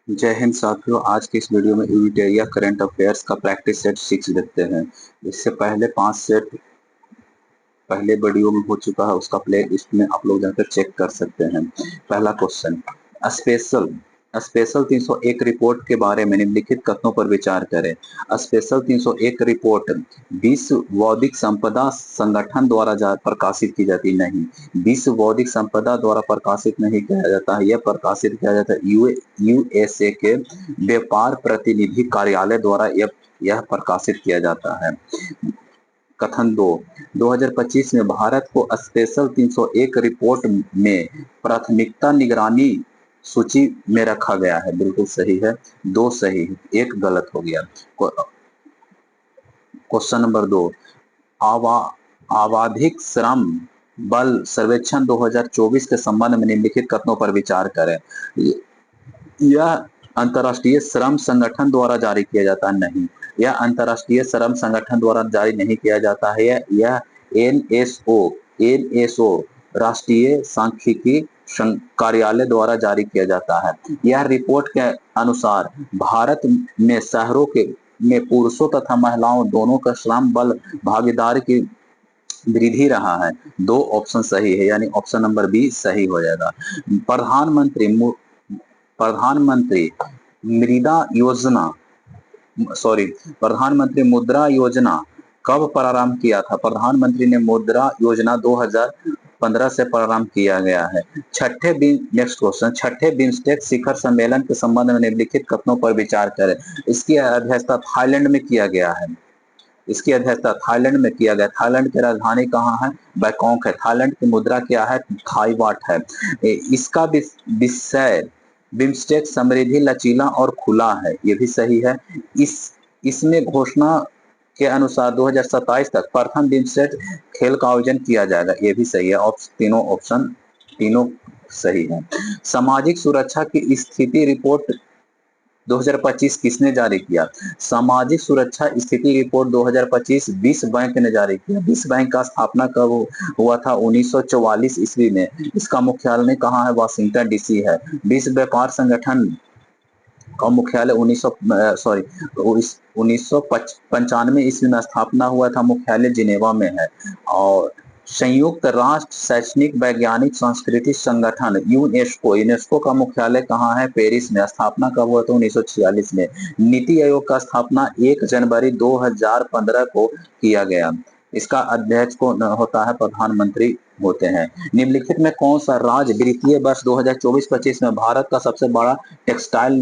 जय हिंद साथियों। आज की इस वीडियो में यूनिटेरिया करंट अफेयर्स का प्रैक्टिस सेट 6 देखते हैं। इससे पहले 5 सेट पहले वीडियो में हो चुका है, उसका प्ले लिस्ट में आप लोग जाकर चेक कर सकते हैं। पहला क्वेश्चन, स्पेशल स्पेशल 301 रिपोर्ट के बारे में निम्नलिखित कथनों पर विचार करें। स्पेशल 301 रिपोर्ट विश्व बौद्धिक संपदा संगठन द्वारा प्रकाशित की जाती नहीं। विश्व बौद्धिक संपदा द्वारा प्रकाशित नहीं किया जाता है, यह प्रकाशित किया जाता है यूएसए के व्यापार प्रतिनिधि कार्यालय द्वारा यह प्रकाशित किया जाता है। कथन 2, 2025 में भारत को स्पेशल 301 रिपोर्ट में प्राथमिकता निगरानी सूची में रखा गया है। बिल्कुल सही है, 2 सही, 1 गलत हो गया। क्वेश्चन नंबर 2, आवधिक श्रम बल सर्वेक्षण 2024 के संबंध में निम्नलिखित कथनों पर विचार करें। यह अंतर्राष्ट्रीय श्रम संगठन द्वारा जारी किया जाता नहीं। यह अंतर्राष्ट्रीय श्रम संगठन द्वारा जारी नहीं किया जाता है। यह एनएसओ राष्ट्रीय सांख्यिकी कार्यालय द्वारा जारी किया जाता है। यह रिपोर्ट के अनुसार भारत में शहरों में पुरुषों तथा महिलाओं दोनों का श्रम बल भागीदारी की वृद्धि रहा है। 2 ऑप्शन सही है, यानी ऑप्शन नंबर बी सही हो जाएगा। प्रधानमंत्री मृदा योजना प्रधानमंत्री मुद्रा योजना कब प्रारंभ किया था? प्रधानमंत्री ने मुद्रा योजना 2015 से प्रारंभ किया गया है। नेक्स्ट क्वेश्चन, छठे बिम्स्टेक शिखर सम्मेलन के संबंध में निम्नलिखित कथनों पर विचार करें। इसकी अध्यक्षता थाईलैंड में किया गया है। थाईलैंड में किया गया। थाईलैंड की राजधानी कहाँ है? बैंकॉक है। थाईलैंड की मुद्रा क्या है? थाई बाट है। इसका विषय बिम्स्टेक समृद्धि, लचीला और खुला है, ये भी सही है। इसमें घोषणा के अनुसार 2027 तक प्रथम बिम्स्टेक खेल का आयोजन किया जाएगा, ये भी सही है। तीनों सही है। सामाजिक सुरक्षा की स्थिति रिपोर्ट 2025 किसने जारी किया? सामाजिक सुरक्षा स्थिति रिपोर्ट 2025 विश्व बैंक ने जारी किया। विश्व बैंक का स्थापना कब हुआ था? 1944 ईस्वी में। इसका मुख्यालय कहाँ है? वाशिंगटन डीसी है। विश्व व्यापार संगठन का मुख्यालय 1995 ईस्वी में स्थापना हुआ था, मुख्यालय जिनेवा में है। और संयुक्त राष्ट्र शैक्षणिक वैज्ञानिक सांस्कृतिक संगठन यूनेस्को का मुख्यालय कहाँ है? पेरिस में। स्थापना कब हुआ था? 1946 में। नीति आयोग का स्थापना 1 जनवरी 2015 को किया गया। इसका अध्यक्ष कौन होता है? प्रधानमंत्री होते हैं। निम्नलिखित में कौन सा राज्य वित्तीय वर्ष 2024-25 में भारत का सबसे बड़ा टेक्सटाइल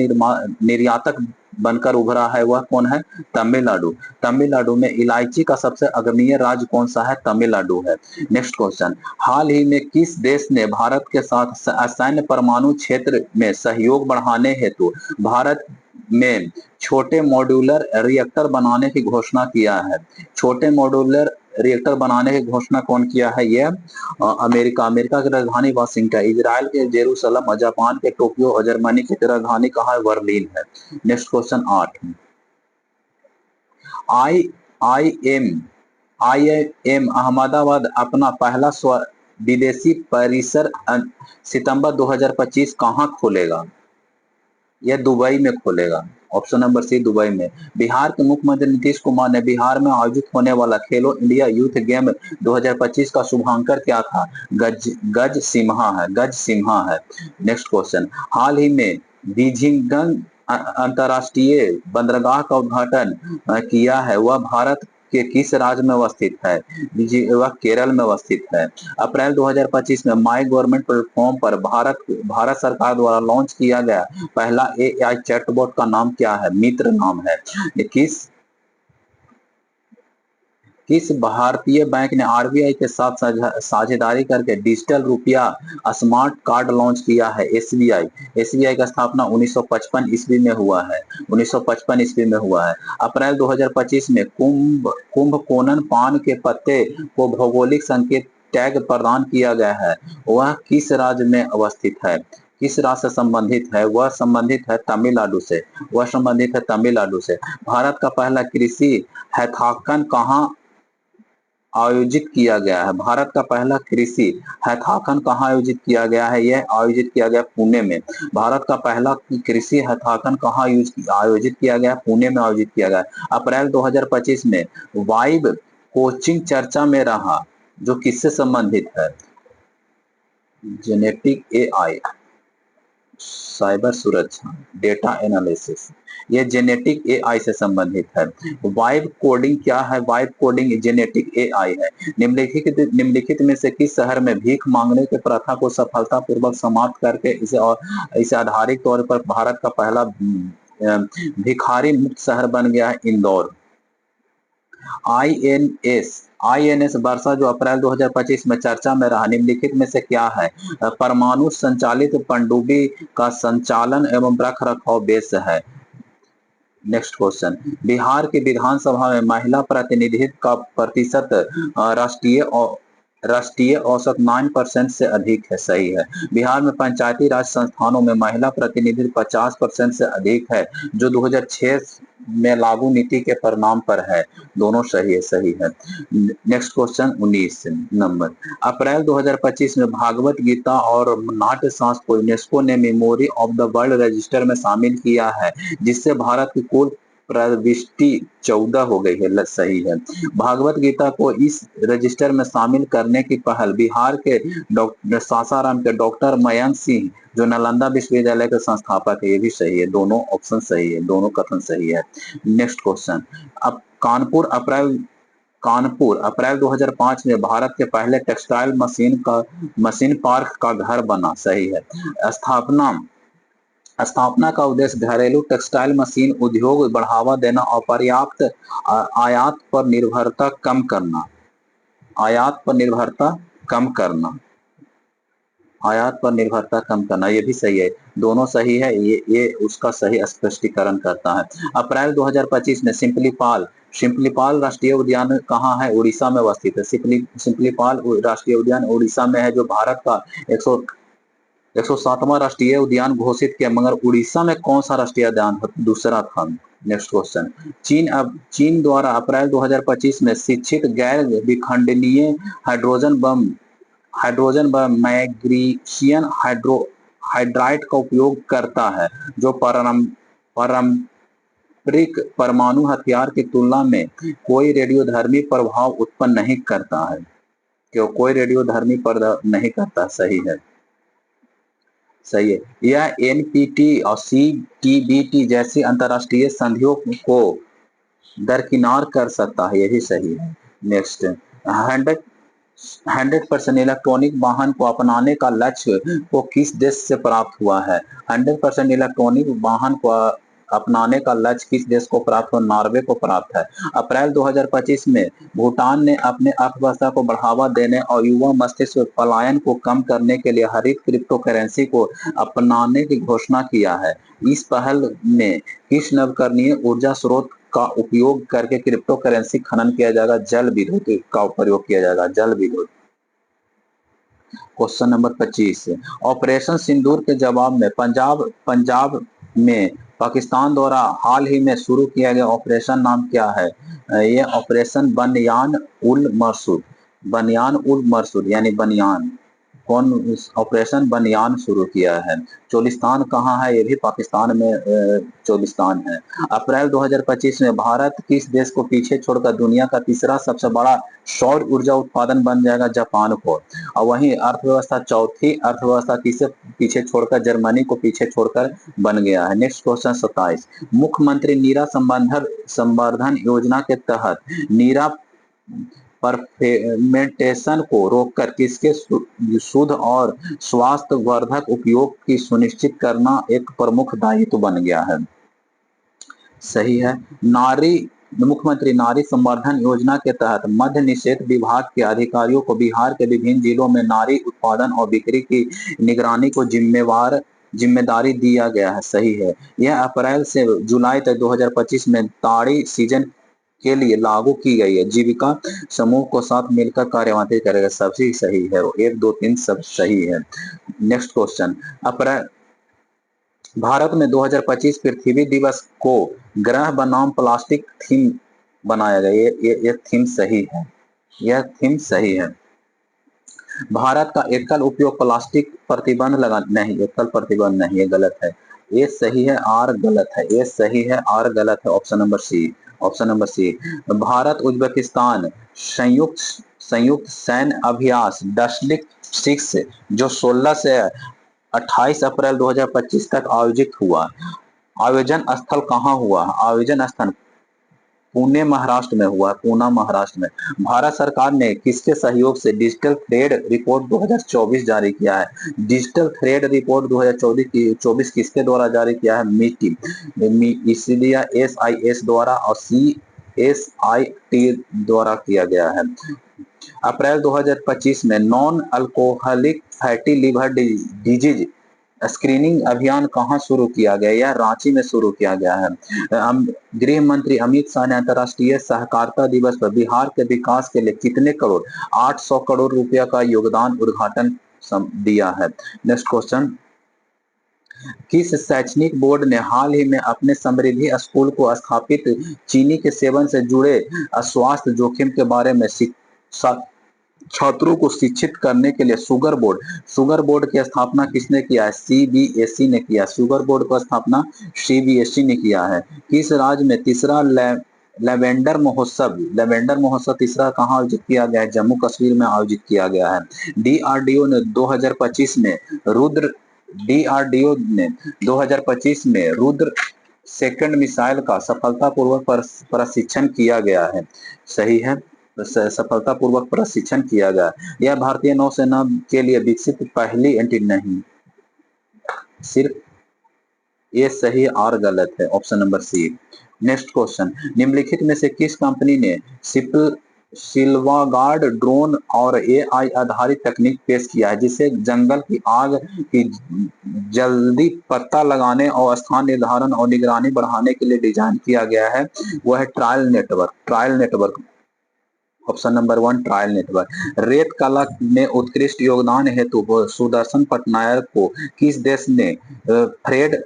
निर्यातक बनकर उभरा है? वह कौन है? तमिलनाडु। तमिलनाडु में इलायची का सबसे अग्रणी राज्य कौन सा है? तमिलनाडु है। नेक्स्ट क्वेश्चन, हाल ही में किस देश ने भारत के साथ सैन्य परमाणु क्षेत्र में सहयोग बढ़ाने हेतु भारत में छोटे मॉड्यूलर रिएक्टर बनाने की घोषणा किया है? छोटे मॉड्यूलर रिएक्टर बनाने की घोषणा कौन किया है? यह अमेरिका की राजधानी वाशिंगटन, इजराइल के जेरूसलम, जापान के टोक्यो और जर्मनी की राजधानी कहाँ है? बर्लिन है। नेक्स्ट क्वेश्चन 8, आईआईएम अहमदाबाद अपना पहला विदेशी परिसर सितंबर 2025 कहाँ खोलेगा? यह दुबई में खोलेगा। ऑप्शन नंबर सी दुबई में। बिहार के मुख्यमंत्री नीतीश कुमार ने बिहार में आयोजित होने वाला खेलो इंडिया यूथ गेम 2025 का शुभारंभ क्या था? गज सिम्हा है। नेक्स्ट क्वेश्चन, हाल ही में बीजिंग अंतरराष्ट्रीय बंदरगाह का उद्घाटन किया है, वह भारत के किस राज्य में अवस्थित है? वह केरल में अवस्थित है। अप्रैल 2025 में माई गवर्नमेंट प्लेटफॉर्म पर भारत सरकार द्वारा लॉन्च किया गया पहला एआई चैटबॉट का नाम क्या है? मित्र नाम है। किस भारतीय बैंक ने आरबीआई के साथ साझेदारी करके डिजिटल रुपया स्मार्ट कार्ड लॉन्च किया है? एसबीआई का स्थापना 1955 ईस्वी में हुआ है। 1955 ईस्वी में हुआ है। अप्रैल 2025 में कुंभकोणम पान के पत्ते को भौगोलिक संकेत टैग प्रदान किया गया है, वह किस राज्य में अवस्थित है? किस राज्य से संबंधित है? वह संबंधित है तमिलनाडु से। भारत का पहला कृषि हैकाथन कहाँ आयोजित किया गया है? भारत का पहला कृषि हैकाथन कहाँ आयोजित किया गया है? यह आयोजित किया गया पुणे में। भारत का पहला कृषि हैकाथन कहाँ आयोजित किया गया? पुणे में आयोजित किया गया। अप्रैल 2025 में वाइब कोचिंग चर्चा में रहा, जो किससे संबंधित है? जेनेटिक एआई, साइबर सुरक्षा, डेटा एनालिसिस, ये जेनेटिक एआई से संबंधित है। वाइब कोडिंग क्या है? वाइब कोडिंग जेनेटिक एआई है। निम्नलिखित में से किस शहर में भीख मांगने की प्रथा को सफलतापूर्वक समाप्त करके इसे आधारित तौर पर भारत का पहला भिखारी मुक्त शहर बन गया है? इंदौर। आईएनएस आईएनएस वर्षा जो अप्रैल 2025 में चर्चा में रहा, निम्नलिखित में से क्या है? परमाणु संचालित पनडुब्बी का संचालन एवं रख रखाव बेस है। नेक्स्ट क्वेश्चन, बिहार की विधानसभा में महिला प्रतिनिधित्व का प्रतिशत राष्ट्रीय औसत 9% से अधिक है। सही है। बिहार में पंचायती राज संस्थानों में महिला प्रतिनिधित्व 50% से अधिक है, जो 2006 में लागू नीति के परिणाम पर है। दोनों सही है, सही है। नेक्स्ट क्वेश्चन 19 नंबर, अप्रैल 2025 में भागवत गीता और नाट्य शास्त्र को यूनेस्को ने memory of the world register में शामिल किया है, जिससे भारत की कुल प्रविष्टि 14 हो गई है। सही है। भागवत गीता को इस रजिस्टर में शामिल करने की पहल बिहार के डॉक्टर सासाराम के डॉक्टर मयंक सिंह, जो नालंदा विश्वविद्यालय के संस्थापक है। ये भी सही है, दोनों ऑप्शन सही है, दोनों कथन सही है। नेक्स्ट क्वेश्चन, अब कानपुर अप्रैल 2005 में भारत के पहले टेक्सटाइल मशीन पार्क का घर बना। सही है। स्थापना का उद्देश्य घरेलू टेक्सटाइल मशीन उद्योग बढ़ावा देना और पर्याप्त आयात पर निर्भरता कम करना। आयात पर निर्भरता कम करना, आयात पर निर्भरता कम करना, ये भी सही है। दोनों सही है, ये उसका सही स्पष्टीकरण करता है। अप्रैल 2025 में सिंपलीपाल राष्ट्रीय उद्यान कहाँ है? उड़ीसा में अवस्थित है। सिंपलीपाल राष्ट्रीय उद्यान उड़ीसा में है, जो भारत का 107वां राष्ट्रीय उद्यान घोषित किया, मगर उड़ीसा में कौन सा राष्ट्रीय उद्यान दूसरा था? नेक्स्ट क्वेश्चन, चीन द्वारा अप्रैल 2025 में शिक्षित गैर विखंडनीय हाइड्रोजन बम मैग्नीशियम हाइड्राइड का उपयोग करता है, जो पारंपरिक परमाणु हथियार की तुलना में कोई रेडियोधर्मी प्रभाव उत्पन्न नहीं करता है। क्यों कोई रेडियोधर्मी प्रभाव नहीं करता? सही है, सही है। यह एनपीटी और सीटीबीटी जैसी अंतरराष्ट्रीय संधियों को दरकिनार कर सकता है। यही सही है। नेक्स्ट, 100% इलेक्ट्रॉनिक वाहन को अपनाने का लक्ष्य को किस देश से प्राप्त हुआ है? 100% इलेक्ट्रॉनिक वाहन को अपनाने का लक्ष्य किस देश को प्राप्त हुआ? नॉर्वे को प्राप्त है। अप्रैल 2025 में भूटान ने अपने अर्थव्यवस्था को बढ़ावा देने और युवा मस्तिष्क पलायन को कम करने के लिए हरित क्रिप्टो करेंसी को अपनाने की घोषणा किया है। इस पहल में किस नवीकरणीय ऊर्जा स्रोत का उपयोग करके क्रिप्टो करेंसी खनन किया जाएगा? जल विद्युत का प्रयोग किया जाएगा, जल विद्युत। क्वेश्चन नंबर 25, ऑपरेशन सिंदूर के जवाब में पंजाब में पाकिस्तान द्वारा हाल ही में शुरू किया गया ऑपरेशन नाम क्या है? यह ऑपरेशन बनियान उल मरसूद यानी बनियान। कौन ऑपरेशन बनियान शुरू किया है? चोलिस्तान कहाँ है? ये भी पाकिस्तान में चोलिस्तान है। अप्रैल 2025 में भारत किस देश को पीछे छोड़कर दुनिया का तीसरा सबसे बड़ा सौर ऊर्जा उत्पादन बन जाएगा? जापान को। और वहीं चौथी अर्थव्यवस्था किसे पीछे छोड़कर? जर्मनी को पीछे छोड़कर बन गया है। नेक्स्ट क्वेश्चन 27, मुख्यमंत्री नीरा संवर्धन योजना के तहत नीरा फर्मेंटेशन को रोककर किसके शुद्ध और स्वास्थ्यवर्धक उपयोग की सुनिश्चित करना एक प्रमुख दायित्व बन गया है। सही है। मुख्यमंत्री नारी संवर्धन योजना के तहत मद्य निषेध विभाग के अधिकारियों को बिहार के विभिन्न जिलों में नारी उत्पादन और बिक्री की निगरानी को जिम्मेदारी दिया गया है। सही है। यह अप्रैल से जुलाई तक 2025 में ताड़ी सीजन के लिए लागू की गई है। जीविका समूह को साथ मिलकर कार्यवाही करेगा। सभी सही है, 1 2 3 सब सही है। नेक्स्ट क्वेश्चन, अप्रैल भारत में 2025 पृथ्वी दिवस को ग्रह बनाम प्लास्टिक थीम बनाया गया। ये थीम सही है। यह थीम सही है। भारत का एकल उपयोग प्लास्टिक प्रतिबंध लगा, नहीं, एकल प्रतिबंध नहीं, ये गलत है। ये सही है, आर गलत है। ये सही है, आर गलत है। Option number C. Option number C. Bharat Uzbekistan संयुक्त संयुक्त सैन्य अभ्यास डसलिक 6 जो 16 से 28 अप्रैल 2025 तक आयोजित हुआ, आयोजन स्थल कहाँ हुआ? आयोजन स्थल पुणे महाराष्ट्र में हुआ, पूना महाराष्ट्र में। भारत सरकार ने किसके सहयोग से डिजिटल थ्रेड रिपोर्ट 2024 जारी किया है? डिजिटल थ्रेड रिपोर्ट 2024 किसके द्वारा जारी किया है? मीटी, इसलिए SIS द्वारा और CSIT द्वारा किया गया है। अप्रैल 2025 में non alcoholic fatty liver disease screening अभियान कहाँ शुरू किया गया? यह रांची में शुरू किया गया है। गृह मंत्री अमित शाह ने अंतर्राष्ट्रीय सहकारिता दिवस पर बिहार के विकास के लिए कितने करोड़, 800 करोड़ रुपया का योगदान उद्घाटन दिया है। नेक्स्ट क्वेश्चन, किस शैक्षणिक बोर्ड ने हाल ही में अपने समृद्धि स्कूल को स्थापित चीनी के सेवन से जुड़े स्वास्थ्य जोखिम के बारे में छात्रों को शिक्षित करने के लिए शुगर बोर्ड की स्थापना किसने किया है? CBSE ने किया। शुगर बोर्ड की स्थापना CBSE ने किया है। किस राज्य में तीसरा लेवेंडर महोत्सव तीसरा कहाँ आयोजित किया गया है? जम्मू कश्मीर में आयोजित किया गया है। DRDO ने 2025 में रुद्र सेकंड मिसाइल का सफलतापूर्वक प्रशिक्षण किया गया है। सही है, सफलतापूर्वक प्रशिक्षण किया गया। यह भारतीय नौसेना के लिए विकसित पहली एंटी, नहीं, सिर्फ ये सही और गलत है। Option number C. Next question, निम्नलिखित में से किस कंपनी ने सिल्वागार्ड ड्रोन और AI आधारित तकनीक पेश किया है जिसे जंगल की आग की जल्दी पता लगाने और स्थान निर्धारण और निगरानी बढ़ाने के लिए डिजाइन किया गया है? वह है trial network. Option number 1 trial network. रेत कला में उत्कृष्ट योगदान हेतु सुदर्शन पटनायक को किस देश ने फ्रेड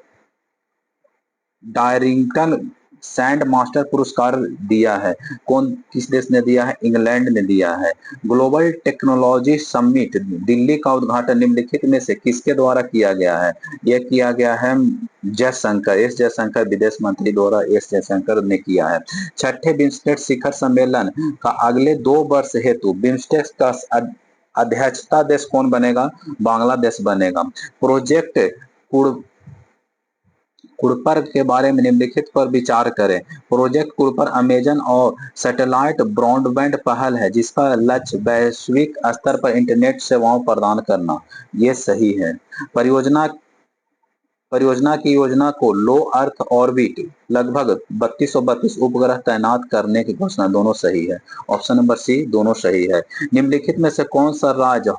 डायरिंगटन सैंड मास्टर पुरस्कार दिया है? किस देश ने दिया है? इंग्लैंड ने दिया है। ग्लोबल टेक्नोलॉजी समिट दिल्ली का उद्घाटन निम्नलिखित में से किसके द्वारा किया गया है? यह किया गया है एस जयशंकर विदेश मंत्री द्वारा एस जयशंकर ने किया है। छठे बिम्स्टेक शिखर सम्मेलन का अगले 2 वर्ष हेतु बिम्स्टेक का अध्यक्षता देश कौन बनेगा? बांग्लादेश बनेगा। प्रोजेक्ट कुड़पर के बारे में निम्नलिखित पर विचार करें। प्रोजेक्ट कुड़पर अमेजन और सैटेलाइट ब्रॉडबैंड पहल है जिसका लक्ष्य वैश्विक स्तर पर इंटरनेट सेवाओं प्रदान करना। ये सही है। परियोजना की योजना को लो अर्थ ऑर्बिट लगभग 3232 उपग्रह तैनात करने की घोषणा, दोनों सही है। ऑप्शन नंबर सी, दोनों सही है। निम्नलिखित में से कौन सा राज्य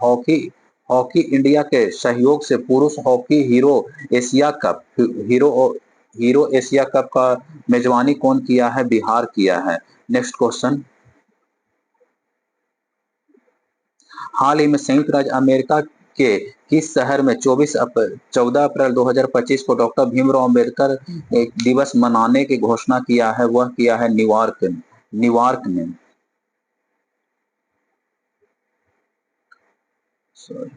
हॉकी इंडिया के सहयोग से पुरुष हॉकी हीरो एशिया कप का मेजबानी कौन किया है? बिहार किया है। नेक्स्ट क्वेश्चन, हाल ही में संयुक्त राज्य अमेरिका के किस शहर में 14 अप्रैल 2025 को डॉक्टर भीमराव अंबेडकर दिवस मनाने की घोषणा किया है? वह किया है न्यूयॉर्क में। सॉरी,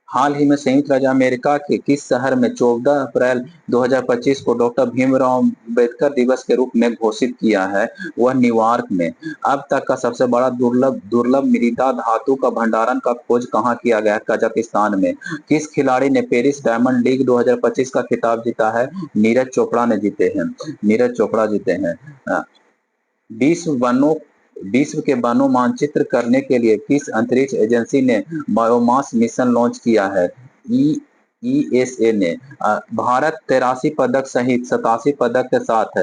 हाल ही में संयुक्त राज्य अमेरिका के किस शहर में 14 अप्रैल 2025 को डॉक्टर भीमराव अंबेडकर दिवस के रूप में घोषित किया है? वह न्यूयॉर्क में। अब तक का सबसे बड़ा दुर्लभ मृदा धातु का भंडारण का खोज कहाँ किया गया? कजाकिस्तान में। किस खिलाड़ी ने पेरिस डायमंड लीग 2025 का खिताब जीता है? नीरज चोपड़ा जीते हैं। विश्व के वनों मानचित्र करने के लिए किस अंतरिक्ष एजेंसी ने बायोमास मिशन लॉन्च किया है? ESA ने। भारत 83 पदक सहित 87 पदक के साथ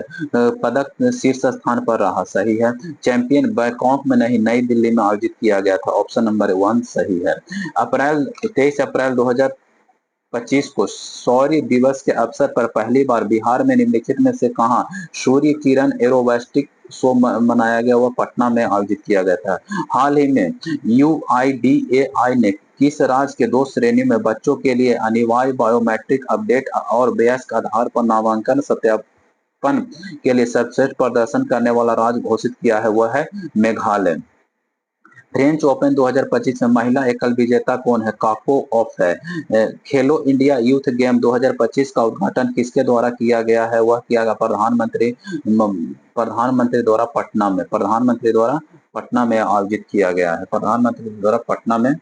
पदक शीर्ष स्थान पर रहा। सही है। चैंपियन बैंकॉक में नहीं, नई दिल्ली में आयोजित किया गया था। ऑप्शन नंबर 1 सही है। 23 अप्रैल 2025 को सूर्य दिवस के अवसर पर पहली बार बिहार में निम्नलिखित में से कहां सूर्य किरण एरोबैस्टिक शो मनाया गया? वह पटना में आयोजित किया गया था। हाल ही में UIDAI ने किस राज्य के 2 श्रेणी में बच्चों के लिए अनिवार्य बायोमेट्रिक अपडेट और वयस्क आधार पर नामांकन सत्यापन के लिए सर्वश्रेष्ठ प्रदर्शन करने वाला राज्य घोषित किया है, वह है मेघालय। फ्रेंच ओपन 2025 में महिला एकल विजेता कौन है? काको ऑफ है। खेलो इंडिया यूथ गेम 2025 का उद्घाटन किसके द्वारा किया गया है? वह किया गया प्रधानमंत्री द्वारा पटना में आयोजित किया गया है। प्रधानमंत्री द्वारा पटना में